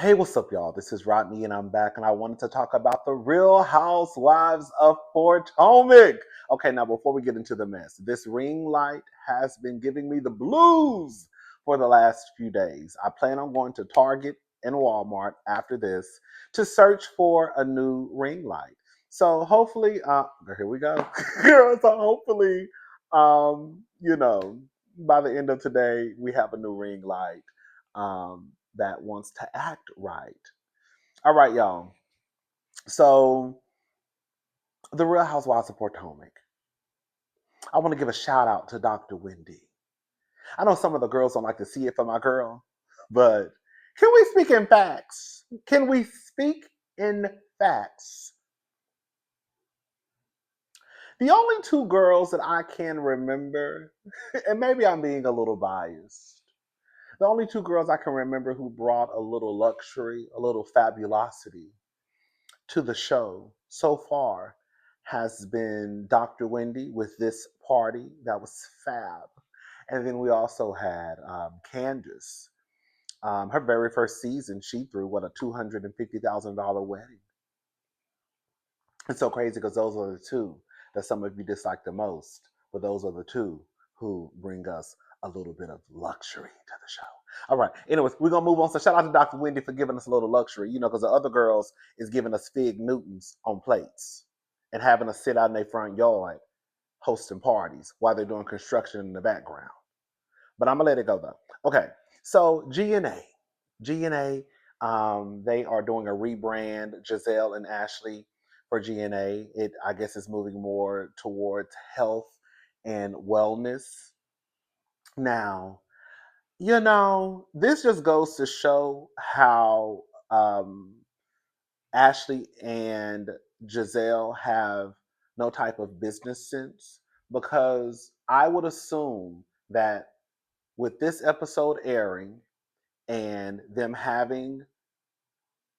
Hey, what's up, y'all? This is Rodney, and I'm back, and I wanted to talk about the Real Housewives of Potomac. Okay, now before we get into the mess, this ring light has been giving me the blues for the last few days. I plan on going to Target and Walmart after this to search for a new ring light. So hopefully, here we go. So hopefully, you know, by the end of today, we have a new ring light. That wants to act right. All right, y'all. So, the Real Housewives of Potomac. I want to give a shout out to Dr. Wendy. I know some of the girls don't like to see it for my girl, but can we speak in facts? Can we speak in facts? The only two girls that I can remember, and maybe I'm being a little biased, the only two girls I can remember who brought a little luxury, a little fabulosity to the show so far has been Dr. Wendy with this party that was fab. And then we also had Candace. Her very first season, she threw what a $250,000 wedding. It's so crazy because those are the two that some of you dislike the most, but those are the two who bring us a little bit of luxury to the show. All right. Anyways, we're gonna move on. So shout out to Dr. Wendy for giving us a little luxury, because the other girls is giving us fig Newtons on plates and having us sit out in their front yard hosting parties while they're doing construction in the background. But I'm gonna let it go though. Okay. So GNA, they are doing a rebrand. Giselle and Ashley for GNA. It, I guess, is moving more towards health and wellness. Now, this just goes to show how Ashley and Giselle have no type of business sense, because I would assume that with this episode airing and them having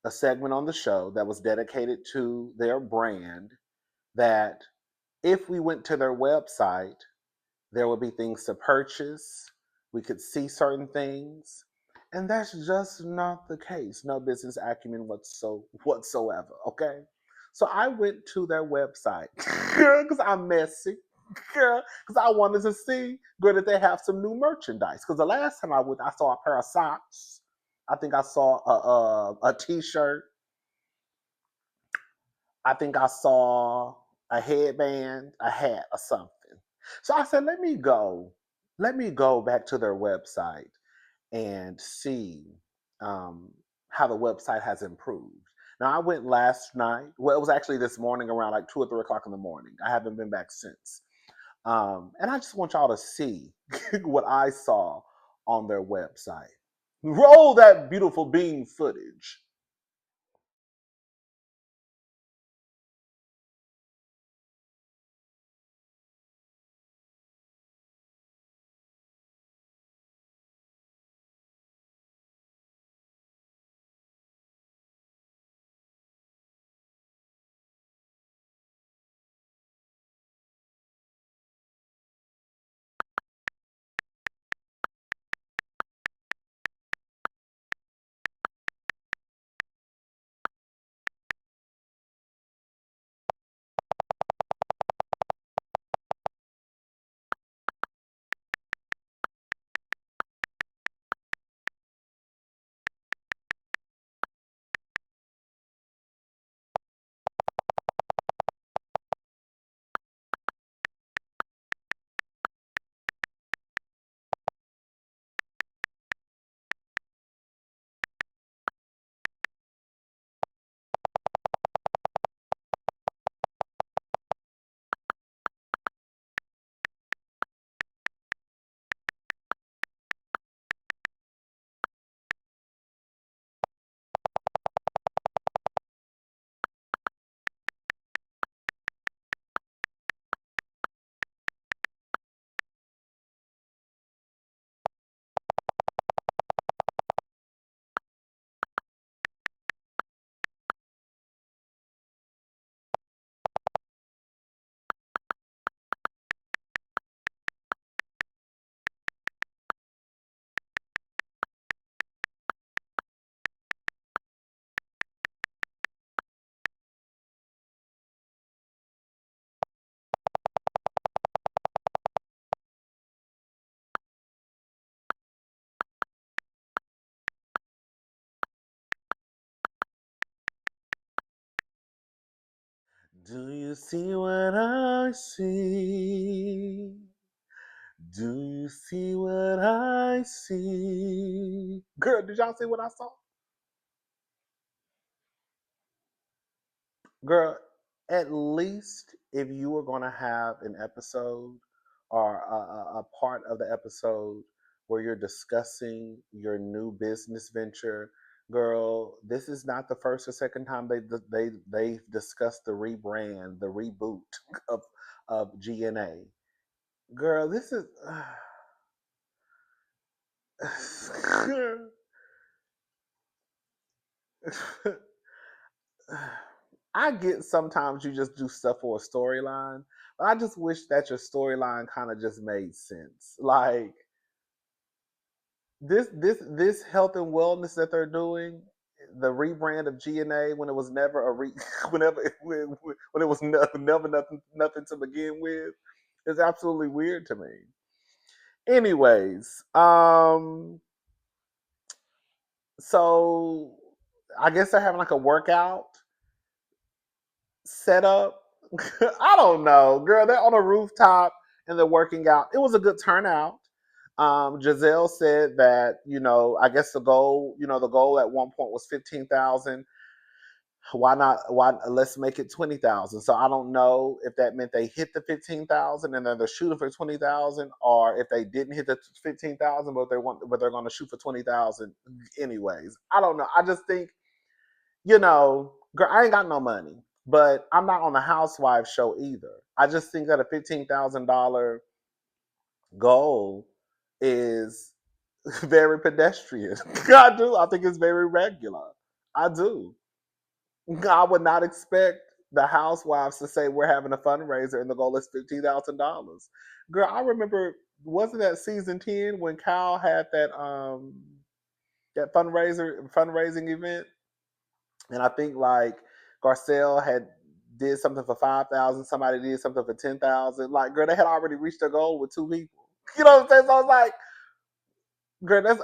a segment on the show that was dedicated to their brand, that if we went to their website, there would be things to purchase. We could see certain things. And that's just not the case. No business acumen whatsoever. Okay. So I went to their website because I'm messy. Because I wanted to see whether they have some new merchandise. Because the last time I went, I saw a pair of socks. I think I saw a t-shirt. I think I saw a headband, a hat, or something. So I said, let me go back to their website and see um, how the website has improved. Now, I went last night. Well, it was actually this morning around like 2 or 3 o'clock in the morning. I haven't been back since. And I just want y'all to see what I saw on their website. Roll that beautiful bean footage. Do you see what I see? Do you see what I see? Girl, did y'all see what I saw? Girl, at least if you were going to have an episode or a part of the episode where you're discussing your new business venture, girl, this is not the first or second time they've discussed the rebrand, the reboot of GNA. Girl, this is I get sometimes you just do stuff for a storyline, but I just wish that your storyline kind of just made sense. Like this health and wellness that they're doing, the rebrand of GNA when it was never a when it was never nothing to begin with, is absolutely weird to me. Anyways, so I guess they're having like a workout setup. I don't know, girl. They're on a rooftop and they're working out. It was a good turnout. Giselle said that I guess the goal at one point was 15,000. Why not? Why let's make it 20,000? So I don't know if that meant they hit the 15,000 and then they're shooting for 20,000, or if they didn't hit the 15,000, but they're going to shoot for 20,000 anyways. I don't know. I just think girl, I ain't got no money, but I'm not on the Housewives show either. I just think that a $15,000 goal is very pedestrian. I do. I think it's very regular. I do. I would not expect the Housewives to say we're having a fundraiser and the goal is $15,000. Girl, I remember, wasn't that season 10 when Kyle had that fundraising event, and I think like Garcelle had did something for 5,000, somebody did something for 10,000. Like, girl, they had already reached their goal with two people. You know what I'm saying? So I was like, girl, that's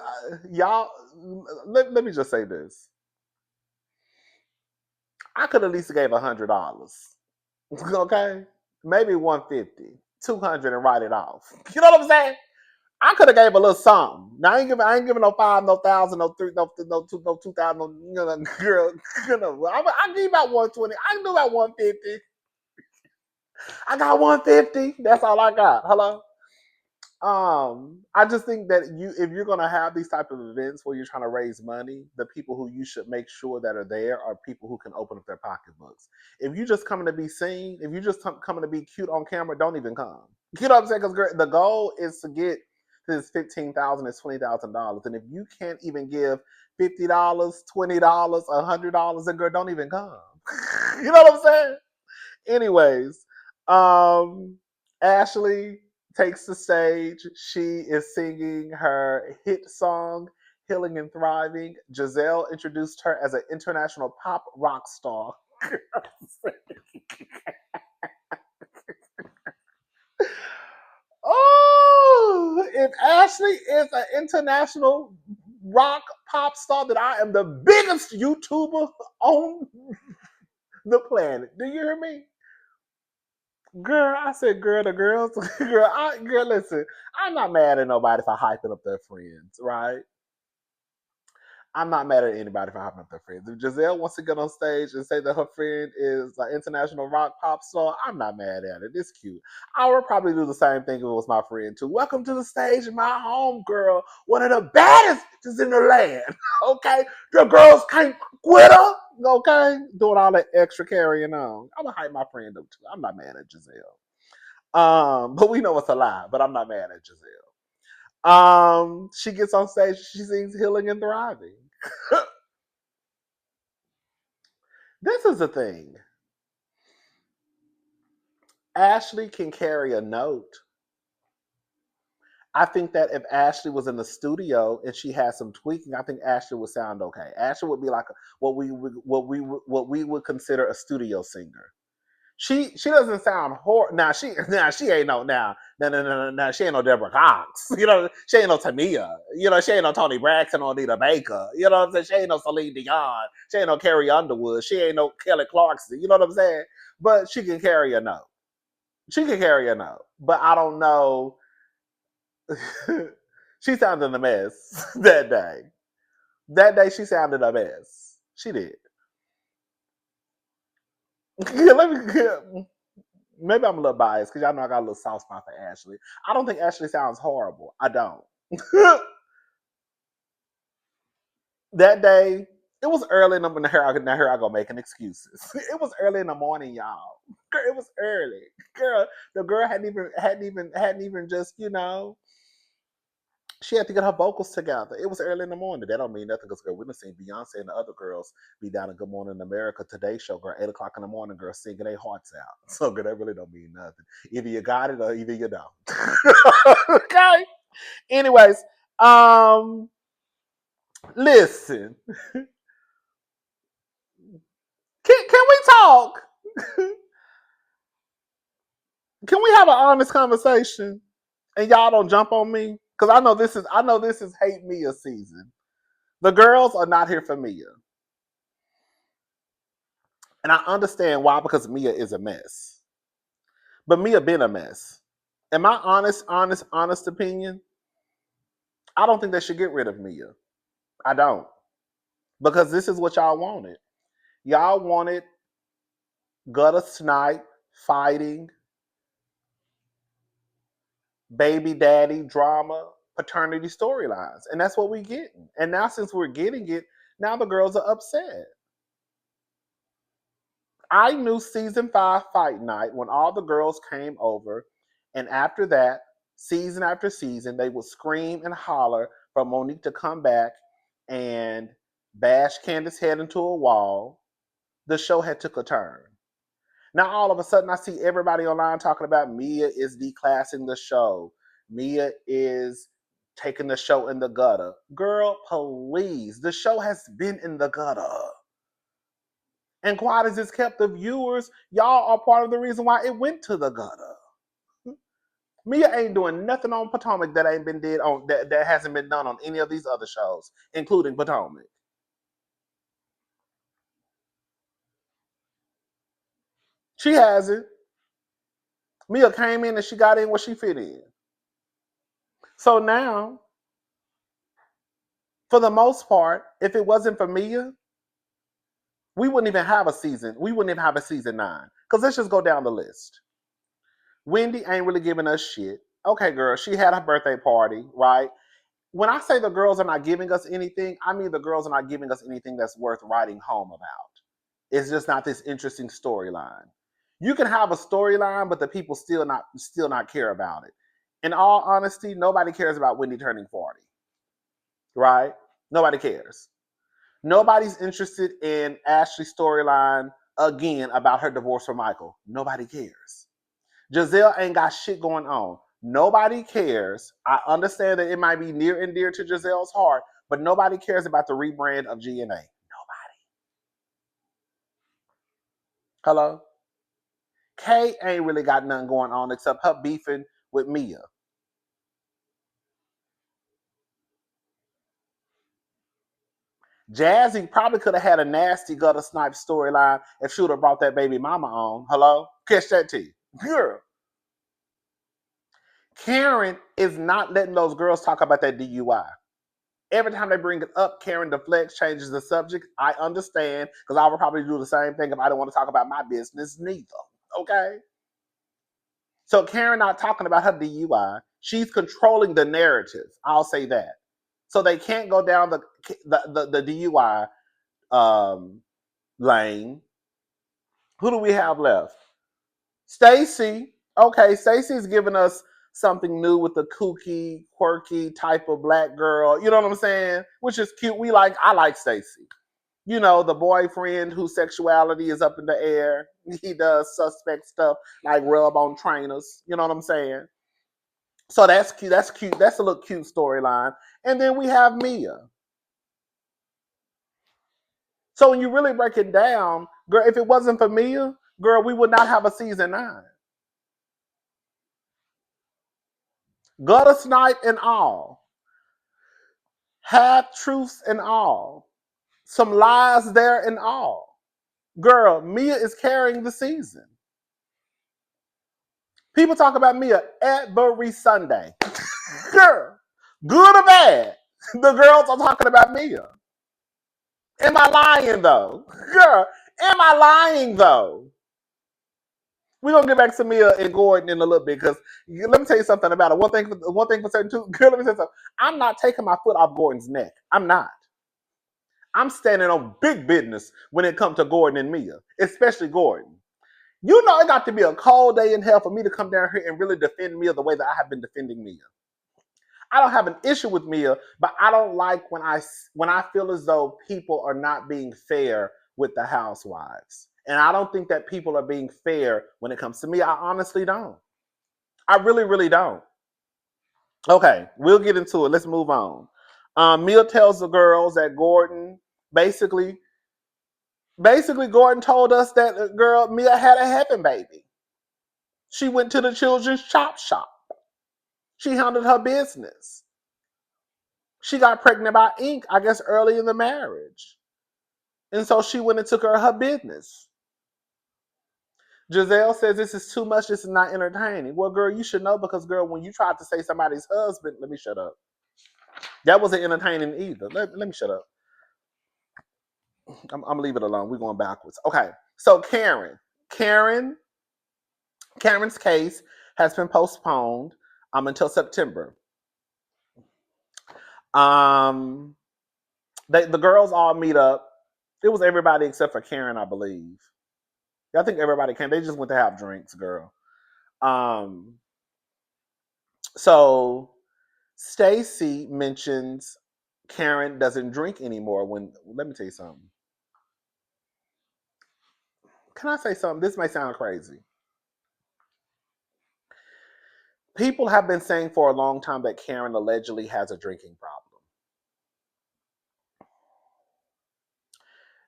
y'all. Let me just say this: I could at least gave $100. Okay, maybe 150, 200, and write it off. You know what I'm saying? I could have gave a little something. Now I ain't giving no 5, no 1,000, no 3, no 2, no 2,000, no girl. I give about 120. I can do about 150. I got 150. That's all I got. Hello. I just think that if you're gonna have these type of events where you're trying to raise money, the people who you should make sure that are there are people who can open up their pocketbooks. If you just coming to be seen, if you just coming to be cute on camera, don't even come. You know what I'm saying? Because the goal is to get to this 15,000 is $20,000, and if you can't even give $50, $20, $100, then girl, don't even come. You know what I'm saying? Anyways, Ashley takes the stage. She is singing her hit song, Healing and Thriving. Giselle introduced her as an international pop rock star. Oh, if Ashley is an international rock pop star, then I am the biggest YouTuber on the planet. Do you hear me? Girl, I said, girl, the girls, girl, listen, I'm not mad at nobody for hyping up their friends, right? I'm not mad at anybody for hyping up their friends. If Giselle wants to get on stage and say that her friend is an international rock pop star, I'm not mad at it. It's cute. I would probably do the same thing if it was my friend too. Welcome to the stage, my home girl, one of the baddest bitches in the land. Okay, the girls can't quit her. Okay, doing all that extra carrying on. I'm gonna hype my friend up too. I'm not mad at Giselle. But we know it's a lie. But I'm not mad at Giselle. She gets on stage. She sings "Healing and Thriving." This is the thing. Ashley can carry a note. I think that if Ashley was in the studio and she had some tweaking, I think Ashley would sound okay. Ashley would be like what we would consider a studio singer. She doesn't sound horrible. She ain't no she ain't no Deborah Cox. She ain't no Tamia. She ain't no Toni Braxton or Anita Baker. You know what I'm saying? She ain't no Celine Dion. She ain't no Carrie Underwood. She ain't no Kelly Clarkson. You know what I'm saying? But she can carry a note. She can carry a note. But I don't know. She sounded a mess that day. That day she sounded a mess. She did. Maybe I'm a little biased because y'all know I got a little soft spot for Ashley. I don't think Ashley sounds horrible. I don't. That day, it was early in the morning. Here I go making excuses. It was early in the morning, y'all. Girl, it was early. Girl, the girl hadn't even just, she had to get her vocals together. It was early in the morning. That don't mean nothing because, girl, we done seen Beyonce and the other girls be down in Good Morning America Today show, girl, 8 o'clock in the morning, girl, singing their hearts out. So, girl, that really don't mean nothing. Either you got it or either you don't. Okay? Anyways, listen. Can we talk? Can we have an honest conversation? And y'all don't jump on me? Because I know this is hate Mia season. The girls are not here for Mia. And I understand why, because Mia is a mess. But Mia been a mess. In my honest opinion, I don't think they should get rid of Mia. I don't. Because this is what y'all wanted. Y'all wanted gutter snipe, fighting, baby daddy drama, paternity storylines. And that's what we're getting. And now since we're getting it, now the girls are upset. I knew season 5 fight night when all the girls came over, and after that, season after season, they would scream and holler for Monique to come back and bash Candace's head into a wall. The show had took a turn. Now all of a sudden, I see everybody online talking about Mia is declassing the show. Mia is taking the show in the gutter. Girl, please. The show has been in the gutter. And quiet as it's kept, the viewers, y'all are part of the reason why it went to the gutter. Mia ain't doing nothing on Potomac that ain't been did on that hasn't been done on any of these other shows, including Potomac. She hasn't. Mia came in and she got in where she fit in. So now, for the most part, if it wasn't for Mia, we wouldn't even have a season. We wouldn't even have a season 9. Because let's just go down the list. Wendy ain't really giving us shit. Okay, girl, she had her birthday party, right? When I say the girls are not giving us anything, I mean the girls are not giving us anything that's worth writing home about. It's just not this interesting storyline. You can have a storyline, but the people still not care about it. In all honesty, nobody cares about Wendy turning 40. Right? Nobody cares. Nobody's interested in Ashley's storyline again about her divorce from Michael. Nobody cares. Giselle ain't got shit going on. Nobody cares. I understand that it might be near and dear to Giselle's heart, but nobody cares about the rebrand of GNA. Nobody. Hello? Kay ain't really got nothing going on except her beefing with Mia. Jazzy probably could have had a nasty gutter snipe storyline if she would have brought that baby mama on. Hello? Catch that tea. Girl. Karen is not letting those girls talk about that DUI. Every time they bring it up, Karen deflects, changes the subject. I understand, because I would probably do the same thing if I didn't want to talk about my business neither. Okay? So Karen not talking about her DUI. She's controlling the narrative. I'll say that. So they can't go down the DUI lane. Who do we have left? Stacy. Okay, Stacy's giving us something new with the kooky, quirky type of black girl. You know what I'm saying? Which is cute. I like Stacy. You know, the boyfriend whose sexuality is up in the air. He does suspect stuff like rub on trainers. You know what I'm saying? So that's cute. That's cute. That's a little cute storyline. And then we have Mia. So when you really break it down, girl, if it wasn't for Mia, Girl, we would not have a season 9. Gutter snipe and all. Half truths and all. Some lies there and all. Girl, Mia is carrying the season. People talk about Mia every Sunday. Girl, good or bad, the girls are talking about Mia. Am I lying though? Girl, am I lying though? We're gonna get back to Mia and Gordon in a little bit because let me tell you something about it. One thing for certain too. Girl, let me tell you something. I'm not taking my foot off Gordon's neck. I'm not. I'm standing on big business when it comes to Gordon and Mia, especially Gordon. You know, it got to be a cold day in hell for me to come down here and really defend Mia the way that I have been defending Mia. I don't have an issue with Mia, but I don't like when I feel as though people are not being fair with the housewives. And I don't think that people are being fair when it comes to me. I honestly don't. I really, really don't. Okay, we'll get into it. Let's move on. Mia tells the girls that Gordon basically, Gordon told us that girl Mia had a heaven baby. She went to the children's chop shop. She handled her business. She got pregnant by Ink, I guess, early in the marriage. And so she went and took her business. Giselle says this is too much. This is not entertaining. Well, girl, you should know because, girl, when you tried to say somebody's husband, let me shut up. That wasn't entertaining either. Let me shut up. I'm going to leave it alone. We're going backwards. Okay. So Karen's case has been postponed until September. The girls all meet up. It was everybody except for Karen, I believe. I think everybody came. They just went to have drinks, girl. So Stacy mentions Karen doesn't drink anymore. Let me tell you something. Can I say something? This may sound crazy. People have been saying for a long time that Karen allegedly has a drinking problem.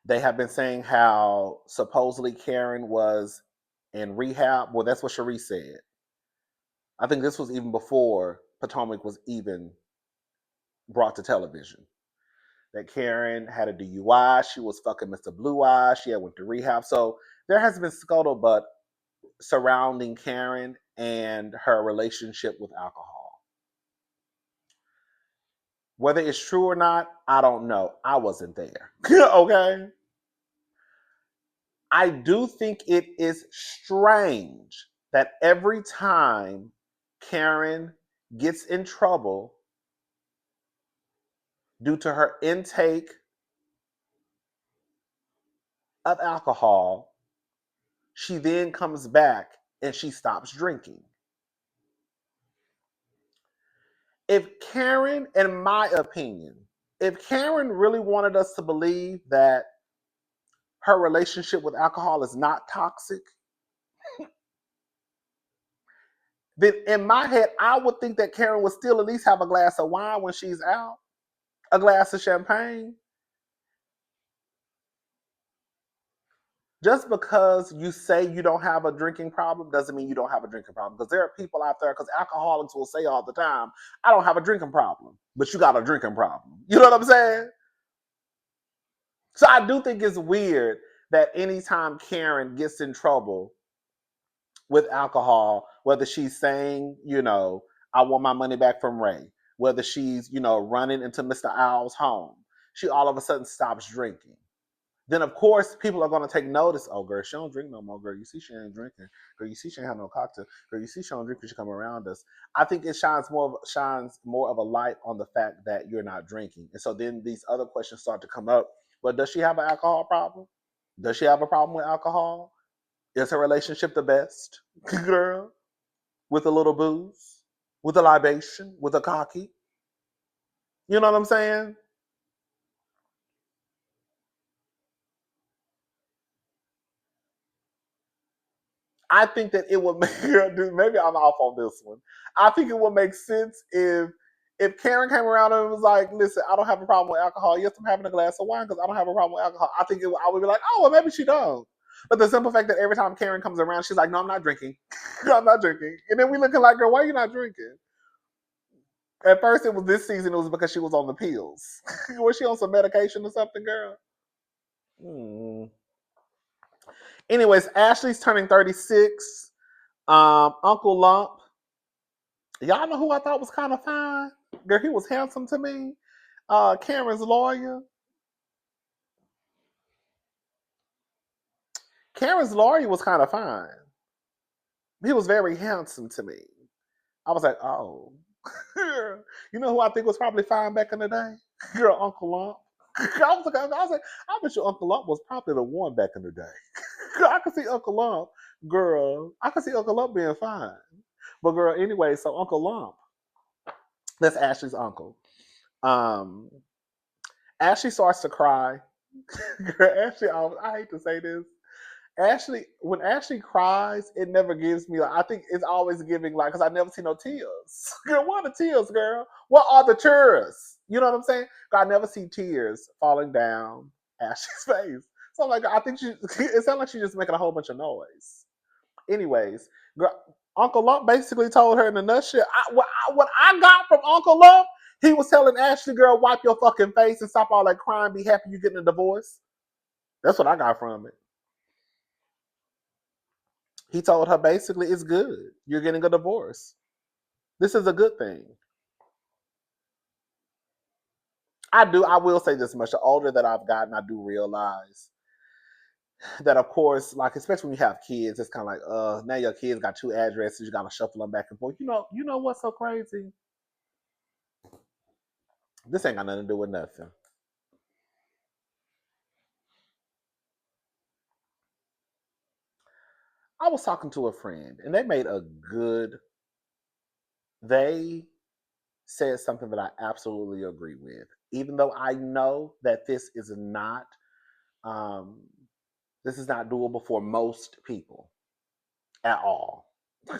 They have been saying how supposedly Karen was in rehab. Well, that's what Cherie said. I think this was even before Potomac was even brought to television. That Karen had a DUI. She was fucking Mr. Blue Eye. She had went to rehab. So there has been scuttlebutt surrounding Karen and her relationship with alcohol. Whether it's true or not, I don't know. I wasn't there. Okay? I do think it is strange that every time Karen gets in trouble due to her intake of alcohol, she then comes back and she stops drinking. If Karen, in my opinion, if Karen really wanted us to believe that her relationship with alcohol is not toxic, then in my head, I would think that Karen would still at least have a glass of wine when she's out, a glass of champagne. Just because you say you don't have a drinking problem doesn't mean you don't have a drinking problem. Because there are people out there, because alcoholics will say all the time, I don't have a drinking problem, but you got a drinking problem. You know what I'm saying? So I do think it's weird that anytime Karen gets in trouble with alcohol, whether she's saying, I want my money back from Ray, whether she's, running into Mr. Owl's home, she all of a sudden stops drinking. Then of course people are going to take notice. Oh, girl, she don't drink no more. Girl, you see she ain't drinking. Girl, you see she ain't have no cocktail. Girl, you see she don't drink when she come around us. I think it shines more of a light on the fact that you're not drinking. And so then these other questions start to come up. But does she have an alcohol problem? Does she have a problem with alcohol? Is her relationship the best, girl? With a little booze, with a libation, with a cocky. You know what I'm saying? I think that it would make maybe I'm off on this one. I think it would make sense if Karen came around and was like, "Listen, I don't have a problem with alcohol. Yes, I'm having a glass of wine because I don't have a problem with alcohol." I would be like, "Oh, well, maybe she don't." But the simple fact that every time Karen comes around, she's like, "No, I'm not drinking. No, I'm not drinking." And then we looking like, "Girl, why are you not drinking?" At first, it was this season. It was because she was on the pills. Was she on some medication or something, girl? Hmm. Anyways, Ashley's turning 36. Uncle Lump. Y'all know who I thought was kind of fine? Girl, he was handsome to me. Karen's lawyer. Karen's lawyer was kind of fine. He was very handsome to me. I was like, oh. You know who I think was probably fine back in the day? Girl, Uncle Lump. I bet you Uncle Lump was probably the one back in the day. I could see Uncle Lump, girl. I could see Uncle Lump being fine. But girl, anyway, so Uncle Lump, that's Ashley's uncle. Um, Ashley starts to cry. Girl, Ashley, I hate to say this. Ashley, when Ashley cries, it never gives me like I think it's always giving like because I never see no tears. Girl, what are the tears, girl? What are the tears? You know what I'm saying? I never see tears falling down Ashley's face. So I'm like, I think she. It sounds like she's just making a whole bunch of noise. Anyways, girl, Uncle Lump basically told her in a nutshell. What I got from Uncle Lump, he was telling Ashley, girl, wipe your fucking face and stop all that crying. Be happy you getting a divorce. That's what I got from it. He told her basically it's good. You're getting a divorce. This is a good thing. I will say this much. The older that I've gotten, I do realize that of course, like especially when you have kids, it's kind of like, now your kids got two addresses, you gotta shuffle them back and forth. You know what's so crazy? This ain't got nothing to do with nothing. I was talking to a friend and they said something that I absolutely agree with. Even though I know that um, this is not doable for most people at all.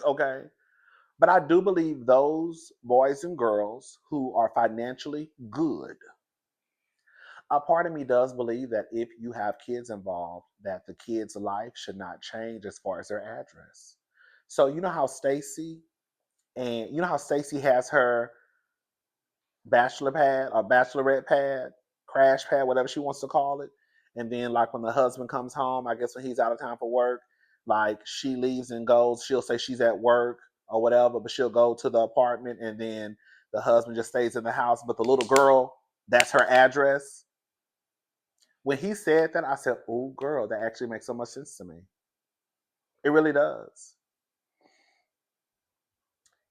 Okay. But I do believe those boys and girls who are financially good, a part of me does believe that if you have kids involved, that the kid's life should not change as far as their address. So you know how Stacy has her bachelor pad or bachelorette pad, crash pad, whatever she wants to call it. And then like when the husband comes home, I guess when he's out of town for work, like she leaves and goes, she'll say she's at work or whatever, but she'll go to the apartment and then the husband just stays in the house. But the little girl, that's her address. When he said that, I said, "Oh, girl, that actually makes so much sense to me. It really does."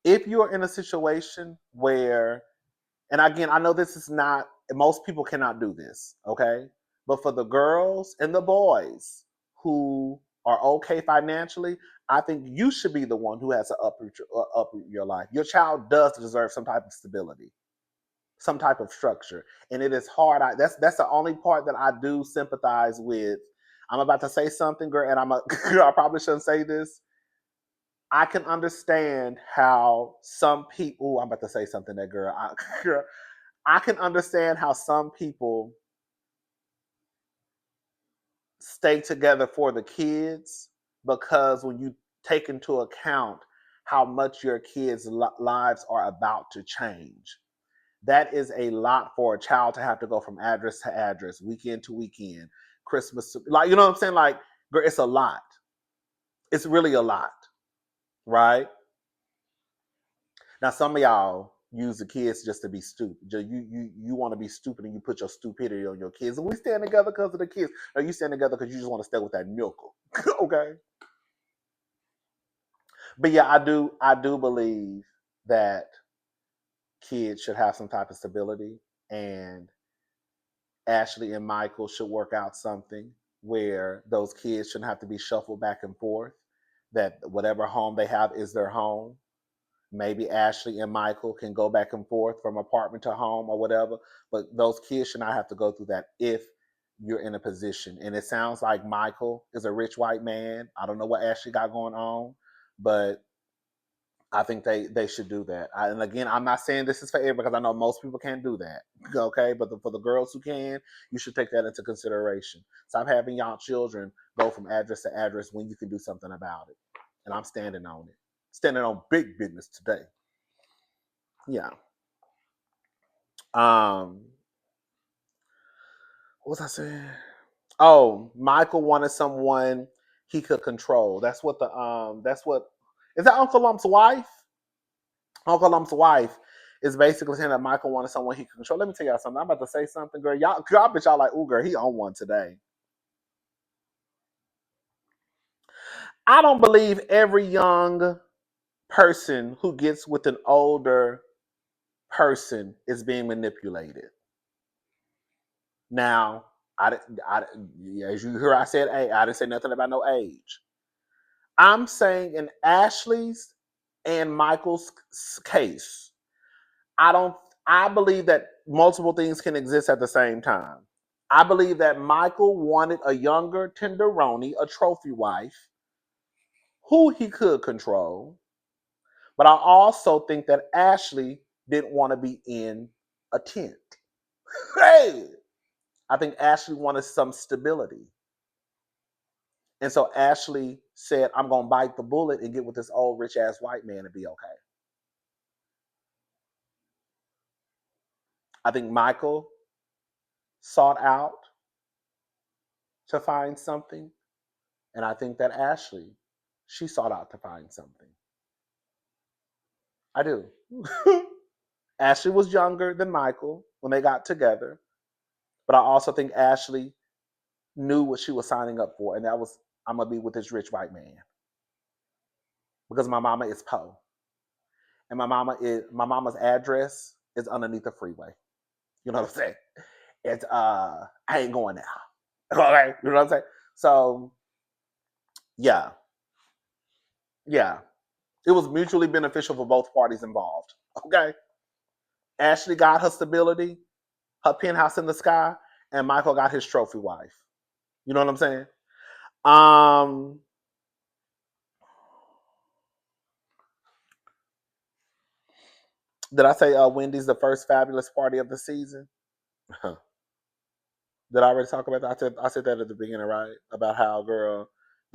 If you're in a situation where, and again, I know this is not, most people cannot do this, okay? But for the girls and the boys who are okay financially, I think you should be the one who has to uproot your life. Your child does deserve some type of stability, some type of structure. And it is hard. That's the only part that I do sympathize with. I'm about to say something, girl, and I probably shouldn't say this. I can understand how some people. I'm about to say something that girl. Girl, I can understand how some people stay together for the kids because when you take into account how much your kids' lives are about to change, that is a lot for a child to have to go from address to address, weekend to weekend, Christmas to, like, you know what I'm saying? Like, girl, it's a lot. It's really a lot, right? Now, some of y'all use the kids just to be stupid. You want to be stupid and you put your stupidity on your kids. And we stand together because of the kids. Or you stand together because you just want to stay with that milk. Okay. But yeah, I do believe that kids should have some type of stability, and Ashley and Michael should work out something where those kids shouldn't have to be shuffled back and forth. That whatever home they have is their home. Maybe Ashley and Michael can go back and forth from apartment to home or whatever, but those kids should not have to go through that if you're in a position. And it sounds like Michael is a rich white man. I don't know what Ashley got going on, but I think they should do that. And again, I'm not saying this is for everybody because I know most people can't do that. Okay, but for the girls who can, you should take that into consideration. Stop having y'all children go from address to address when you can do something about it. And I'm standing on it. Standing on big business today. Yeah. What was I saying? Oh, Michael wanted someone he could control. That's what is that Uncle Lump's wife? Uncle Lump's wife is basically saying that Michael wanted someone he could control. Let me tell y'all something. I'm about to say something, girl. Y'all bet y'all like, ooh, girl, he on one today. I don't believe every young person who gets with an older person is being manipulated. Now, as you hear, I said, hey, I didn't say nothing about no age. I'm saying in Ashley's and Michael's case, I believe that multiple things can exist at the same time. I believe that Michael wanted a younger tenderoni, a trophy wife, who he could control. But I also think that Ashley didn't want to be in a tent. Hey! I think Ashley wanted some stability. And so Ashley said, I'm going to bite the bullet and get with this old rich ass white man and be okay. I think Michael sought out to find something. And I think that Ashley, she sought out to find something. I do. Ashley was younger than Michael when they got together. But I also think Ashley knew what she was signing up for. And that was, I'm going to be with this rich white man. Because my mama is po. And my mama's address is underneath the freeway. You know what I'm saying? It's I ain't going now. Okay, you know what I'm saying? So yeah. It was mutually beneficial for both parties involved. Okay. Ashley got her stability, her penthouse in the sky, and Michael got his trophy wife. You know what I'm saying? Did I say Wendy's the first fabulous party of the season? Did I already talk about that? I said that at the beginning, right? About how the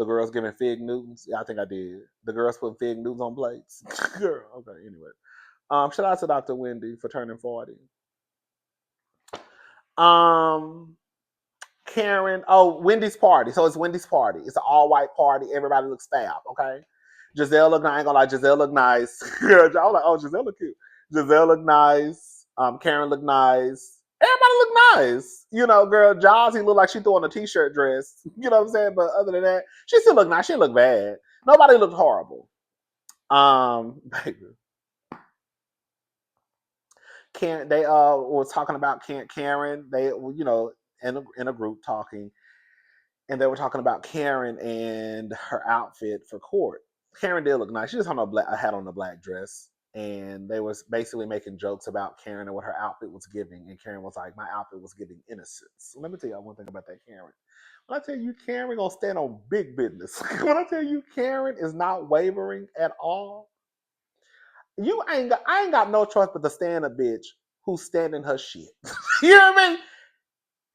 girls giving fig Newtons. Yeah, I think I did. The girls putting fig Newtons on plates. Girl, okay. Anyway, shout out to Dr. Wendy for turning 40. Karen. Oh, Wendy's party. So it's Wendy's party. It's an all white party. Everybody looks fab. Okay. Giselle looked. I ain't gonna lie. Giselle looked nice. I was like, oh, Giselle look cute. Giselle looked nice. Karen looked nice. Everybody looked nice. You know, girl, Jazzy looked like she threw on a t-shirt dress. You know what I'm saying? But other than that, she still looked nice. She didn't look bad. Nobody looked horrible. Baby. Karen, they were talking about Karen. They, you know, in a group talking, and they were talking about Karen and her outfit for court. Karen did look nice. She just had a hat on a black dress, and they was basically making jokes about Karen and what her outfit was giving. And Karen was like, "My outfit was giving innocence." So let me tell you one thing about that Karen. When I tell you Karen gonna stand on big business, when I tell you Karen is not wavering at all, I ain't got no choice but to stand a bitch who's standing her shit. You know what I mean?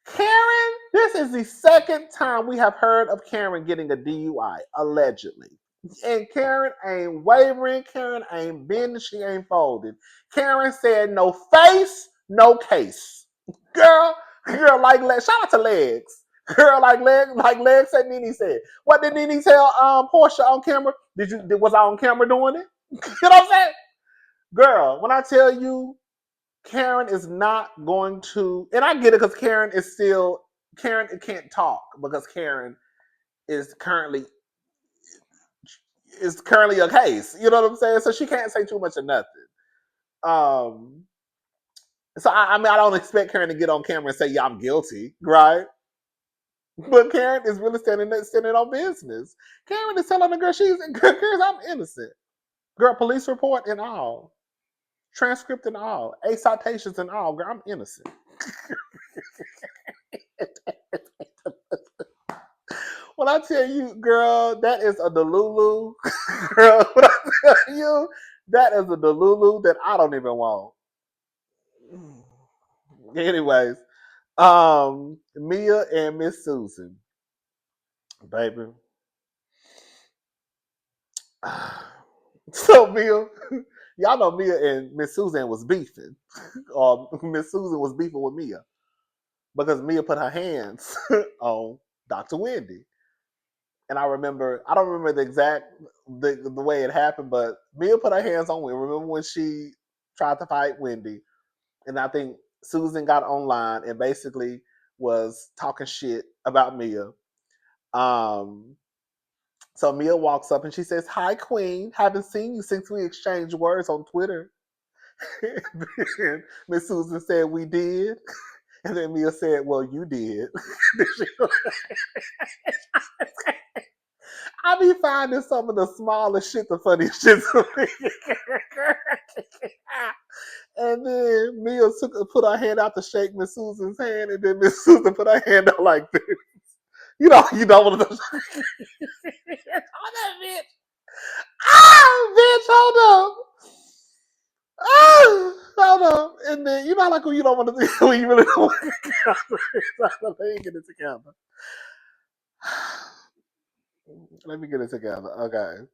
Karen, this is the second time we have heard of Karen getting a DUI, allegedly. And Karen ain't wavering. Karen ain't bending. She ain't folding. Karen said no face, no case. Girl, like legs. Shout out to legs. Girl, like legs said Nene said. What did Nene tell Portia on camera? Was I on camera doing it? You know what I'm saying? Girl, when I tell you Karen is not going to, and I get it because Karen can't talk because Karen is currently a case. You know what I'm saying? So she can't say too much of nothing. So I mean, I don't expect Karen to get on camera and say, "Yeah, I'm guilty," right? But Karen is really standing on business. Karen is telling the girl I'm innocent. Girl, police report and all, transcript and all, 8 citations and all. Girl, I'm innocent. When I tell you, girl, that is a delulu. Girl, when I tell you, That is a Delulu that I don't even want. Anyways, Mia and Miss Susan, baby. So Mia, y'all know Mia and Miss Susan was beefing, or Miss Susan was beefing with Mia because Mia put her hands on Dr. Wendy. And I don't remember the exact the way it happened, but Mia put her hands on Wendy. Remember when she tried to fight Wendy, and I think Susan got online and basically was talking shit about Mia. Um, so Mia walks up and she says, "Hi, Queen. Haven't seen you since we exchanged words on Twitter." And Miss Susan said, "We did." And then Mia said, "Well, you did." I be finding some of the smallest shit the funniest shit to me. And then Mia put her hand out to shake Miss Susan's hand, and then Miss Susan put her hand out like this. You know what I'm saying? Hold on, bitch. Ah, bitch, hold up. Ah, hold up. And then, like when you don't want to, when you really don't want to let me get it together. Let me get it together. Okay.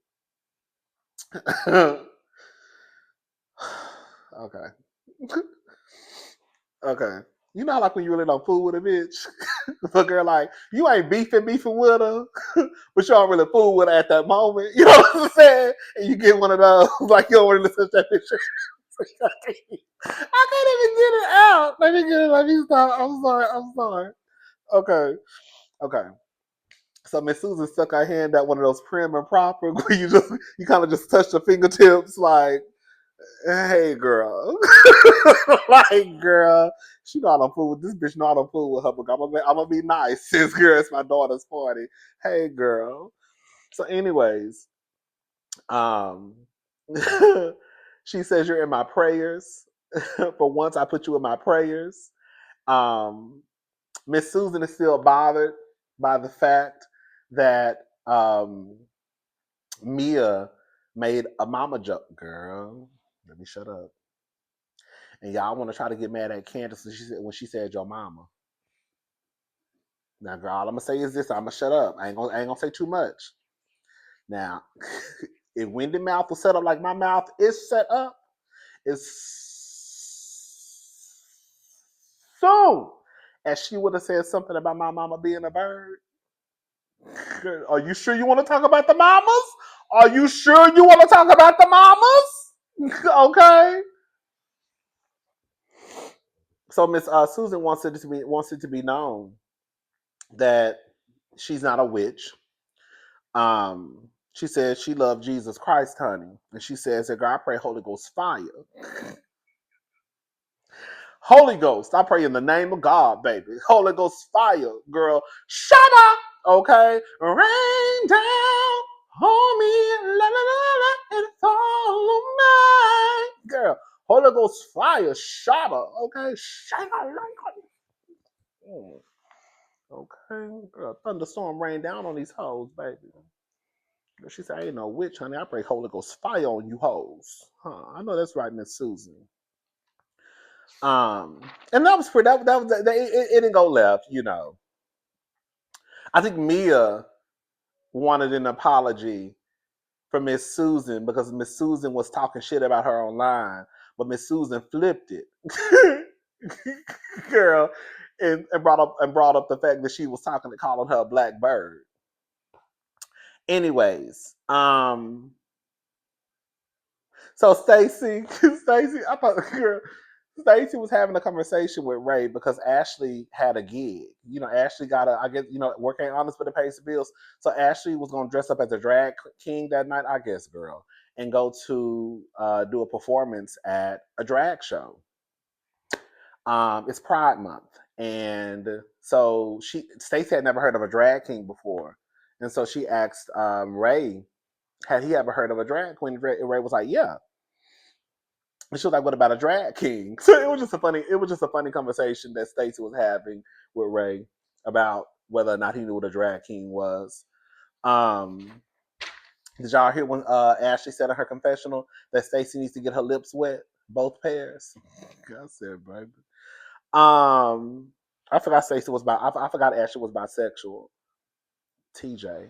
Okay. Okay. You know, like when you really don't fool with a bitch, the girl like you ain't beefing with her, but you don't really fool with her at that moment. You know what I'm saying? And you get one of those like you don't really touch that bitch. I can't even get it out. Let me get it. Let me stop. I'm sorry. Okay. Okay. So Miss Susan stuck her hand at one of those prim and proper where you kind of just touch the fingertips like, hey girl. Like girl. She know I don't fool with this bitch, know I don't fool with her, but I'm gonna be nice since girl it's my daughter's party. Hey girl. So anyways, um she says you're in my prayers. For once I put you in my prayers. Um Miss Susan is still bothered by the fact that Mia made a mama joke. Girl, let me shut up. And y'all want to try to get mad at Candace when she said your mama. Now, girl, all I'm gonna say is this: I'm gonna shut up. I ain't gonna say too much. Now, if Wendy mouth was set up like my mouth is set up, as soon as she would have said something about my mama being a bird. Are you sure you want to talk about the mamas? Are you sure you want to talk about the mamas? Okay. So Miss Susan wants it to be known that she's not a witch. She says she loved Jesus Christ, honey, and she says that God, I pray Holy Ghost fire. Holy Ghost, I pray in the name of God, baby. Holy Ghost fire, girl. Shut up, okay? Rain down on me, la la la la, and follow me, girl. Holy Ghost fire, shut up, okay? Shut up, okay, girl. Thunderstorm rain down on these hoes, baby. She said, I ain't no witch, honey. I pray Holy Ghost fire on you hoes. Huh. I know that's right, Miss Susan. And that was pretty. That was it didn't go left. I think Mia wanted an apology from Miss Susan because Miss Susan was talking shit about her online, but Miss Susan flipped it, girl, and brought up the fact that she was calling her a black bird. Anyways, so I thought, girl, Stacy was having a conversation with Ray because Ashley had a gig. Ashley got I guess, work ain't honest, but it pays the bills. So Ashley was going to dress up as a drag king that night, I guess, girl, and go to do a performance at a drag show. It's Pride Month, and so Stacy had never heard of a drag king before, and so she asked Ray, had he ever heard of a drag queen? Ray was like, yeah. And she was like, "What about a drag king?" So it was just a funny conversation that Stacey was having with Ray about whether or not he knew what a drag king was. Um, Did y'all hear when Ashley said in her confessional that Stacy needs to get her lips wet, both pairs? I said, baby. I forgot Stacy was I forgot Ashley was bisexual. TJ.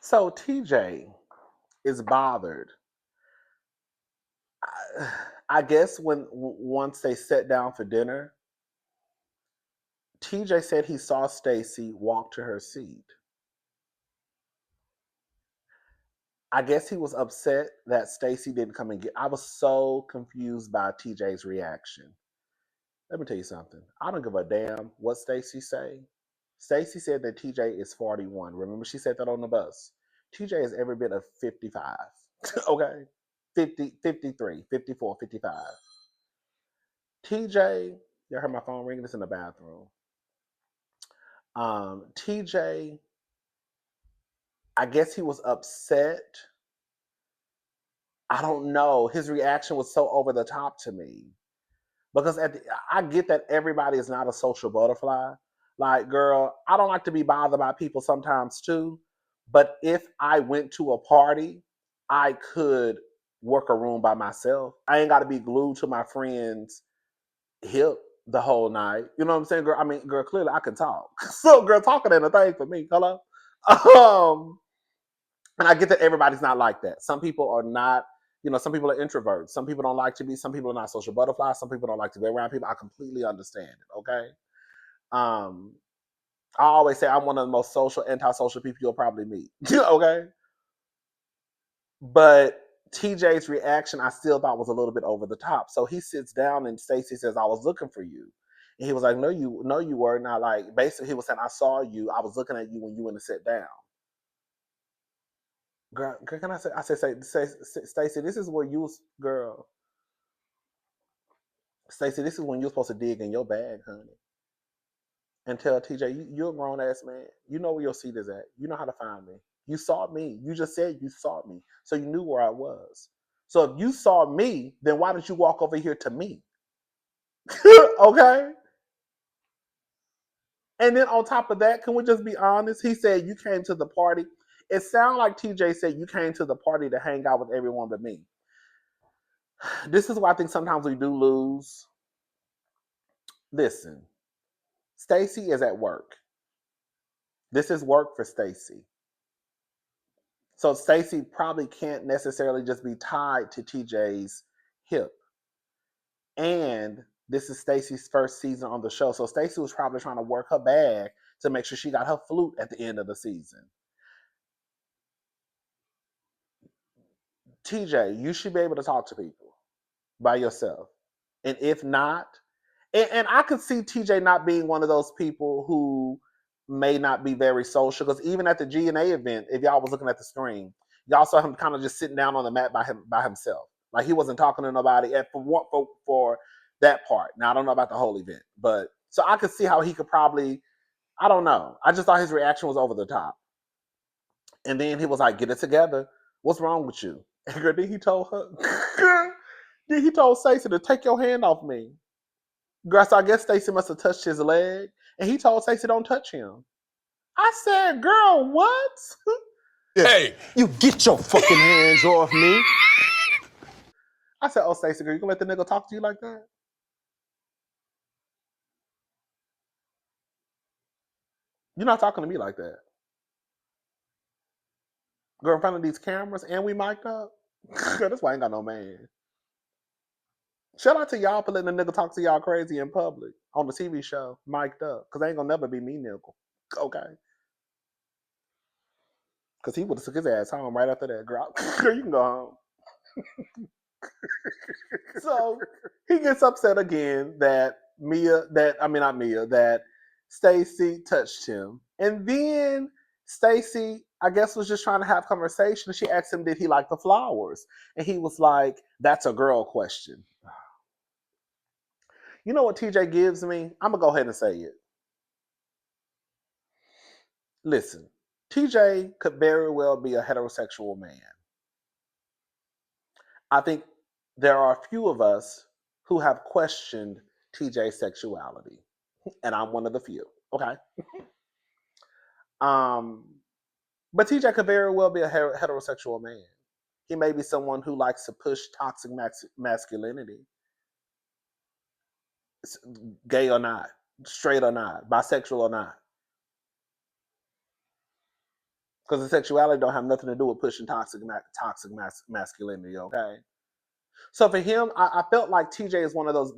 So TJ is bothered. I guess when once they sat down for dinner, TJ said he saw Stacy walk to her seat. I guess he was upset that Stacy didn't come and get. I was so confused by TJ's reaction. Let me tell you something. I don't give a damn what Stacy say. Stacy said that TJ is 41. Remember she said that on the bus. TJ is every bit of 55. Okay? 50, 53, 54, 55. TJ, you heard my phone ringing? It's in the bathroom. TJ, I guess he was upset. I don't know. His reaction was so over the top to me. Because I get that everybody is not a social butterfly. Like, girl, I don't like to be bothered by people sometimes too. But if I went to a party, I could work a room by myself. I ain't got to be glued to my friend's hip the whole night. You know what I'm saying, girl? I mean, girl, clearly I can talk. So, girl, talking ain't a thing for me. Hello? Um, and I get that everybody's not like that. Some people are not, some people are introverts. Some people don't like to be, some people are not social butterflies. Some people don't like to be around people. I completely understand it, okay? Um, I always say I'm one of the most social, antisocial people you'll probably meet, okay? But TJ's reaction, I still thought was a little bit over the top. So he sits down and Stacey says, "I was looking for you." And he was like, no, you were not. Like, basically, he was saying, "I saw you. I was looking at you when you went to sit down." Girl, can I say? I said, Stacey, this is where you was, girl. Stacey, this is when you're supposed to dig in your bag, honey, and tell TJ, you're a grown ass man. You know where your seat is at. You know how to find me. You saw me. You just said you saw me, so you knew where I was. So if you saw me, then why did you walk over here to me? Okay. And then on top of that, can we just be honest? He said you came to the party. It sounded like TJ said you came to the party to hang out with everyone but me. This is why I think sometimes we do lose. Listen, Stacy is at work. This is work for Stacy. So Stacy probably can't necessarily just be tied to TJ's hip. And this is Stacy's first season on the show. So Stacy was probably trying to work her bag to make sure she got her flute at the end of the season. TJ, you should be able to talk to people by yourself. And if not, and I could see TJ not being one of those people who may not be very social. Because even at the GNA event, if y'all was looking at the screen, y'all saw him kind of just sitting down on the mat by himself. Like he wasn't talking to nobody. And for that part. Now I don't know about the whole event, but so I could see how he could probably. I don't know. I just thought his reaction was over the top. And then he was like, "Get it together. What's wrong with you?" And then he told her. Then he told Stacey to take your hand off me. Girl, so I guess Stacey must have touched his leg, and he told Stacey don't touch him. I said, "Girl, what?" Hey, you get your fucking hands off me. I said, "Oh, Stacey, girl, you gonna let the nigga talk to you like that? You're not talking to me like that, girl. In front of these cameras, and we mic'd up. Girl, that's why I ain't got no man." Shout out to y'all for letting the nigga talk to y'all crazy in public on the TV show, mic'd up, because ain't gonna never be me, nickel. Okay. Because he would have took his ass home right after that. Girl, you can go home. So he gets upset again that not Mia, that Stacy touched him. And then Stacy, I guess, was just trying to have conversation. She asked him, did he like the flowers? And he was like, that's a girl question. You know what TJ gives me? I'm going to go ahead and say it. Listen, TJ could very well be a heterosexual man. I think there are a few of us who have questioned TJ's sexuality, and I'm one of the few. Okay. Um, but TJ could very well be a heterosexual man. He may be someone who likes to push toxic masculinity, gay or not, straight or not, bisexual or not. Because the sexuality don't have nothing to do with pushing toxic masculinity. Okay. So for him, I felt like TJ is one of those.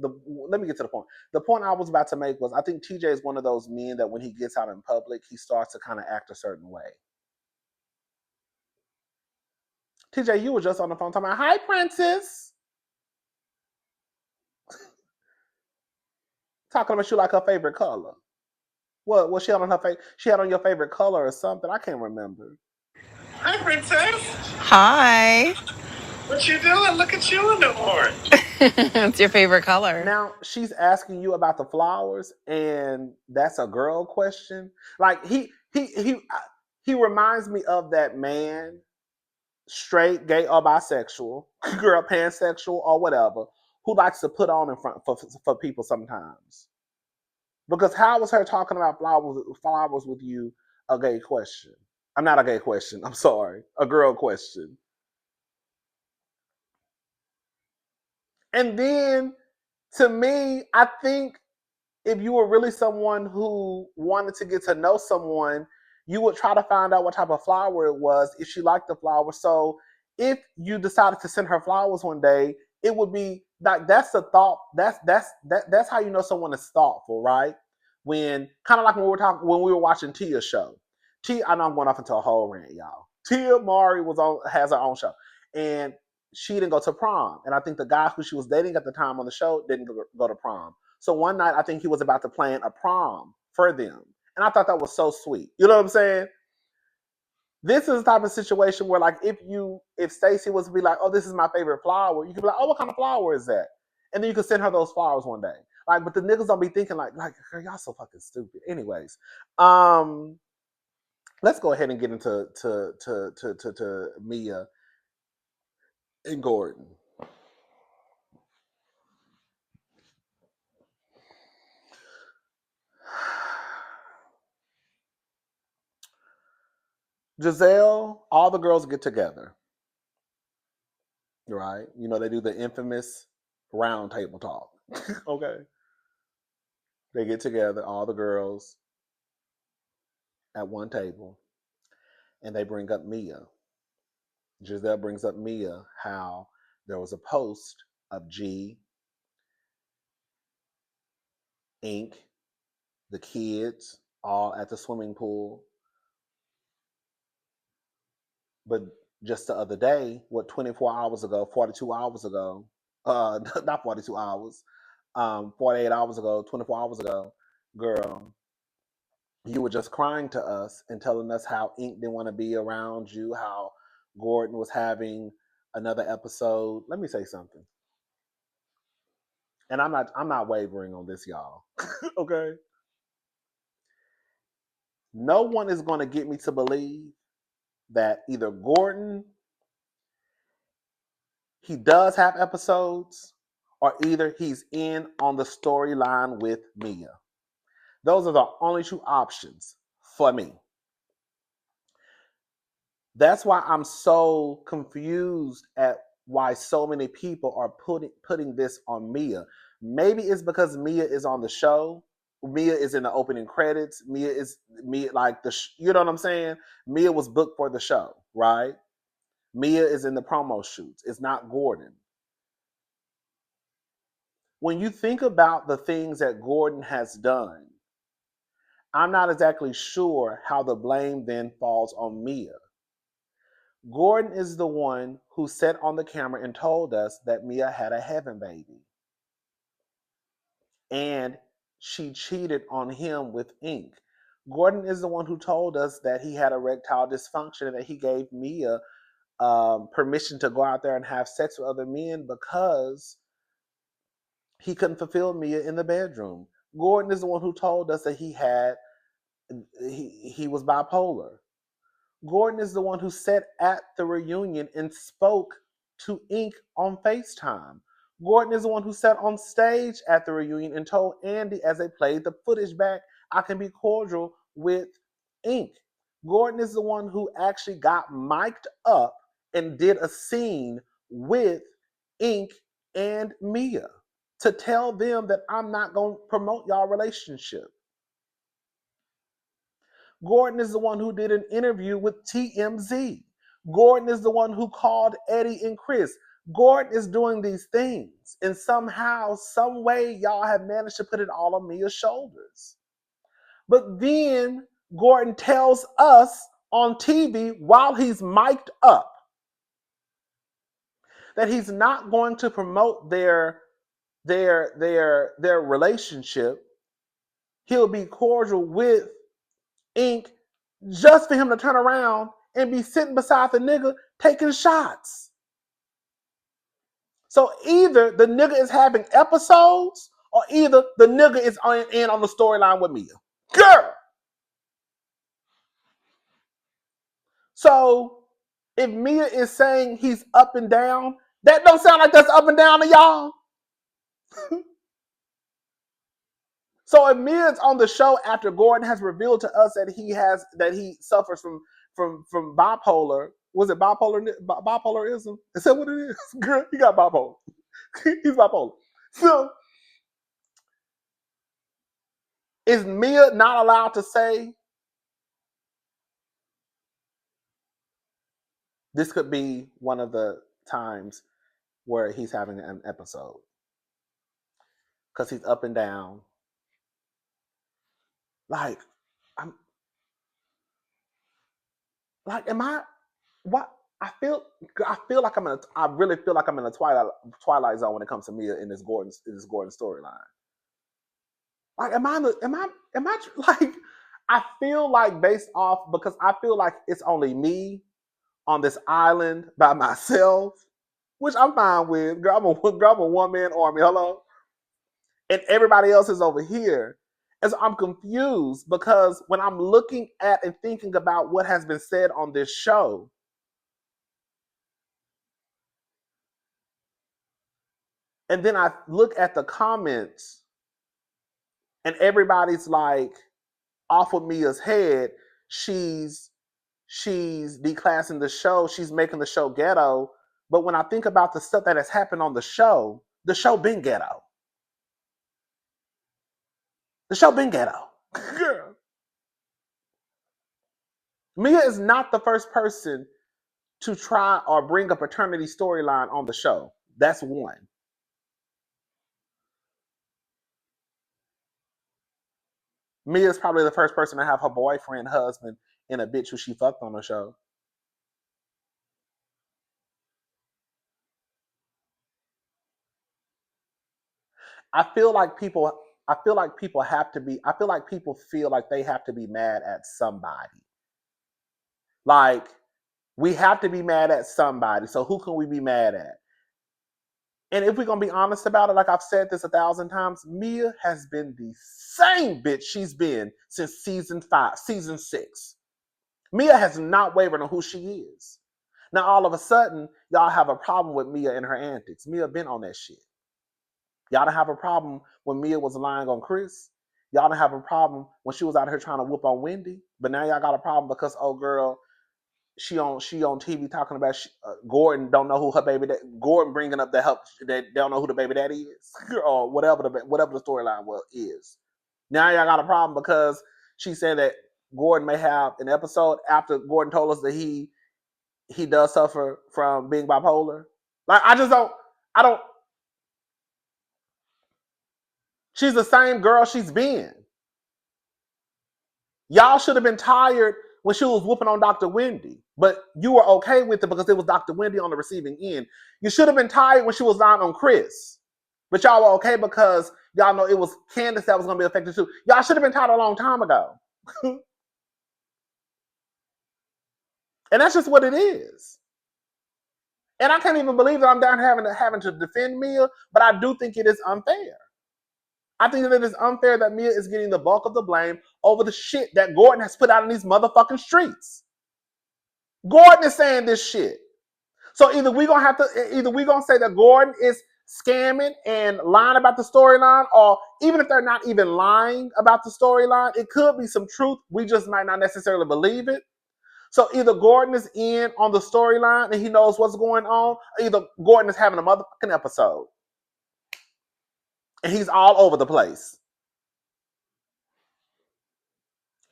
Let me get to the point. The point I was about to make was I think TJ is one of those men that when he gets out in public, he starts to kind of act a certain way. TJ, you were just on the phone talking about, "Hi, Princess," talking about you like her favorite color. What was she on her face? She had on your favorite color or something? I can't remember. Hi, Princess. Hi. What you doing? Look at you in the morning. What's your favorite color? Now she's asking you about the flowers, and that's a girl question. Like he reminds me of that man, straight, gay, or bisexual, girl, pansexual, or whatever, who likes to put on in front for people sometimes. Because how was her talking about flowers with you a gay question? I'm not a gay question. I'm sorry, a girl question. And then to me, I think if you were really someone who wanted to get to know someone, you would try to find out what type of flower it was if she liked the flower. So if you decided to send her flowers one day, it would be like that's the thought. That's how you know someone is thoughtful, right? When kind of like when we were watching Tia's show. I know I'm going off into a whole rant, y'all. Tia Mari has her own show, and she didn't go to prom. And I think the guy who she was dating at the time on the show didn't go to prom. So one night, I think he was about to plan a prom for them. And I thought that was so sweet. You know what I'm saying? This is the type of situation where, like, if Stacy was to be like, "Oh, this is my favorite flower," you could be like, "Oh, what kind of flower is that?" And then you could send her those flowers one day. Like, but the niggas don't be thinking like, girl, y'all so fucking stupid. Anyways, let's go ahead and get into to Mia and Gordon. Giselle, all the girls get together, right? You know, they do the infamous round table talk. Okay. They get together, all the girls at one table, and they bring up Mia. Giselle brings up Mia, how there was a post of G, Ink, the kids, all at the swimming pool. But just the other day, 24 hours ago, 42 hours ago, not 42 hours, 48 hours ago, 24 hours ago, girl, you were just crying to us and telling us how Ink didn't want to be around you, how Gordon was having another episode. Let me say something. And I'm not wavering on this, y'all. Okay? No one is going to get me to believe that either Gordon, he does have episodes, or either he's in on the storyline with Mia. Those are the only two options for me. That's why I'm so confused at why so many people are putting this on Mia. Maybe it's because Mia is on the show. Mia is in the opening credits. Mia like you know what I'm saying? Mia was booked for the show, right? Mia is in the promo shoots. It's not Gordon. When you think about the things that Gordon has done, I'm not exactly sure how the blame then falls on Mia. Gordon is the one who sat on the camera and told us that Mia had a heaven baby. And she cheated on him with Ink. Gordon is the one who told us that he had erectile dysfunction and that he gave Mia permission to go out there and have sex with other men because he couldn't fulfill Mia in the bedroom. Gordon is the one who told us that he was bipolar. Gordon is the one who sat at the reunion and spoke to Ink on FaceTime. Gordon is the one who sat on stage at the reunion and told Andy as they played the footage back, I can be cordial with Ink. Gordon is the one who actually got mic'd up and did a scene with Ink and Mia to tell them that I'm not going to promote y'all relationship. Gordon is the one who did an interview with TMZ. Gordon is the one who called Eddie and Chris. Gordon is doing these things. And somehow, some way, y'all have managed to put it all on Mia's shoulders. But then Gordon tells us on TV while he's mic'd up that he's not going to promote their relationship. He'll be cordial with Ink just for him to turn around and be sitting beside the nigga taking shots. So either the nigga is having episodes or either the nigga is in on the storyline with Mia. Girl! So if Mia is saying he's up and down, that don't sound like that's up and down to y'all. So if Mia's on the show after Gordon has revealed to us that he suffers from bipolar, was it bipolarism? Is that what it is? Girl, he got bipolar. He's bipolar. So is Mia not allowed to say this could be one of the times where he's having an episode? Because he's up and down. Like, am I what I feel like I really feel like I'm in a twilight zone when it comes to Mia in this Gordon storyline. Like, am I like, I feel like based off, because I feel like it's only me on this island by myself, which I'm fine with. Girl, I'm a one-man army, hello? And everybody else is over here. And so I'm confused because when I'm looking at and thinking about what has been said on this show, and then I look at the comments and everybody's like, off of Mia's head, she's declassing the show, she's making the show ghetto. But when I think about the stuff that has happened on the show been ghetto. The show been ghetto. Girl. Mia is not the first person to try or bring a paternity storyline on the show. That's one. Mia's probably the first person to have her boyfriend, husband, and a bitch who she fucked on the show. I feel like people have to be, I feel like people feel like they have to be mad at somebody. Like, we have to be mad at somebody. So who can we be mad at? And if we're going to be honest about it, like I've said this 1,000 times, Mia has been the same bitch she's been since season 6. Mia has not wavered on who she is. Now, all of a sudden, y'all have a problem with Mia and her antics. Mia been on that shit. Y'all don't have a problem when Mia was lying on Chris. Y'all don't have a problem when she was out here trying to whoop on Wendy. But now y'all got a problem because, oh girl, she on TV talking about Gordon don't know who her baby Gordon bringing up the help that they don't know who the baby daddy is or whatever the storyline is. Now y'all got a problem because she said that Gordon may have an episode after Gordon told us that he does suffer from being bipolar. Like, I don't. She's the same girl she's been. Y'all should have been tired when she was whooping on Dr. Wendy, but you were okay with it because it was Dr. Wendy on the receiving end. You should have been tired when she was lying on Chris, but y'all were okay because y'all know it was Candace that was going to be affected too. Y'all should have been tired a long time ago. And that's just what it is. And I can't even believe that I'm down having to defend Mia, but I do think it is unfair. I think that it is unfair that Mia is getting the bulk of the blame over the shit that Gordon has put out in these motherfucking streets. Gordon is saying this shit. So either we gonna say that Gordon is scamming and lying about the storyline, or even if they're not even lying about the storyline, it could be some truth. We just might not necessarily believe it. So either Gordon is in on the storyline and he knows what's going on, or either Gordon is having a motherfucking episode. And he's all over the place.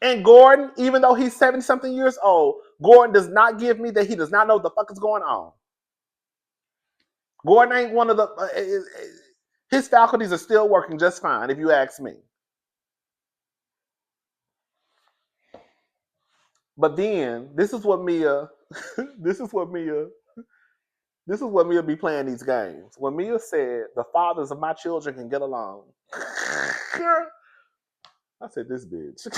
And Gordon, even though he's 70-something years old, Gordon does not give me that he does not know what the fuck is going on. Gordon ain't one of the... his faculties are still working just fine, if you ask me. But then, this is what Mia be playing these games. When Mia said, the fathers of my children can get along. I said, this bitch.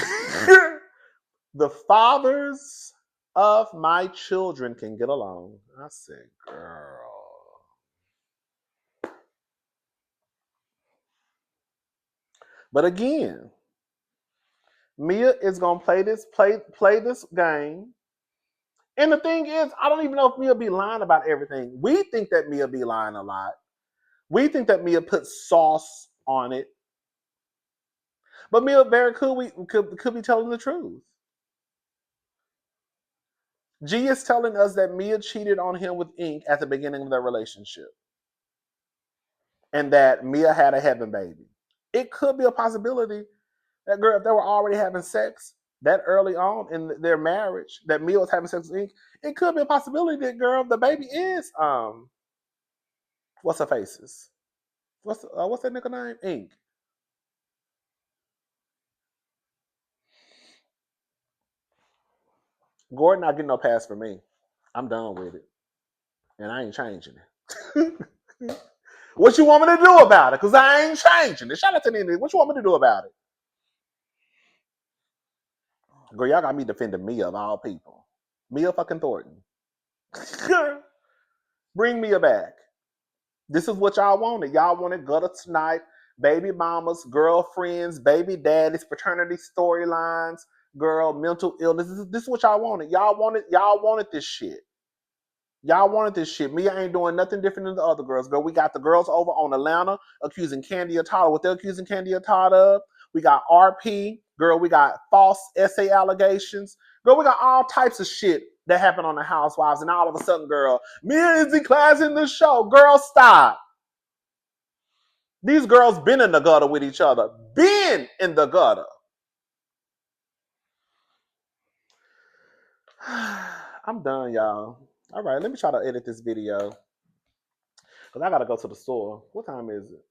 The fathers of my children can get along. I said, girl. But again, Mia is gonna play this game. And the thing is, I don't even know if Mia be lying about everything. We think that Mia be lying a lot. We think that Mia puts sauce on it. But Mia very could be telling the truth. G is telling us that Mia cheated on him with Ink at the beginning of their relationship. And that Mia had a heaven baby. It could be a possibility that, girl, if they were already having sex that early on in their marriage, that Mia was having sex with Ink, it could be a possibility that, girl, the baby is, what's her faces? What's that nigga name? Ink. Gordon not getting no pass for me. I'm done with it. And I ain't changing it. What you want me to do about it? Because I ain't changing it. Shout out to Nene. What you want me to do about it? Girl, y'all got me defending Mia of all people. Mia fucking Thornton. Bring Mia back. This is what y'all wanted. Y'all wanted gutter tonight, baby mamas, girlfriends, baby daddies, paternity storylines, girl, mental illness. This is what y'all wanted. Y'all wanted this shit. Y'all wanted this shit. Mia ain't doing nothing different than the other girls. Girl, we got the girls over on Atlanta accusing Candy Atata. What they're accusing Candy Atata of. We got RP. Girl, we got false essay allegations. Girl, we got all types of shit that happened on the Housewives. And all of a sudden, girl, Mia is declassing the show. Girl, stop. These girls been in the gutter with each other. Been in the gutter. I'm done, y'all. All right, let me try to edit this video. Because I got to go to the store. What time is it?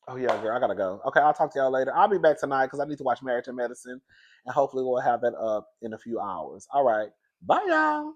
Oh, yeah, girl, I got to go. Okay, I'll talk to y'all later. I'll be back tonight because I need to watch Married to Medicine. And hopefully we'll have that up in a few hours. All right. Bye, y'all.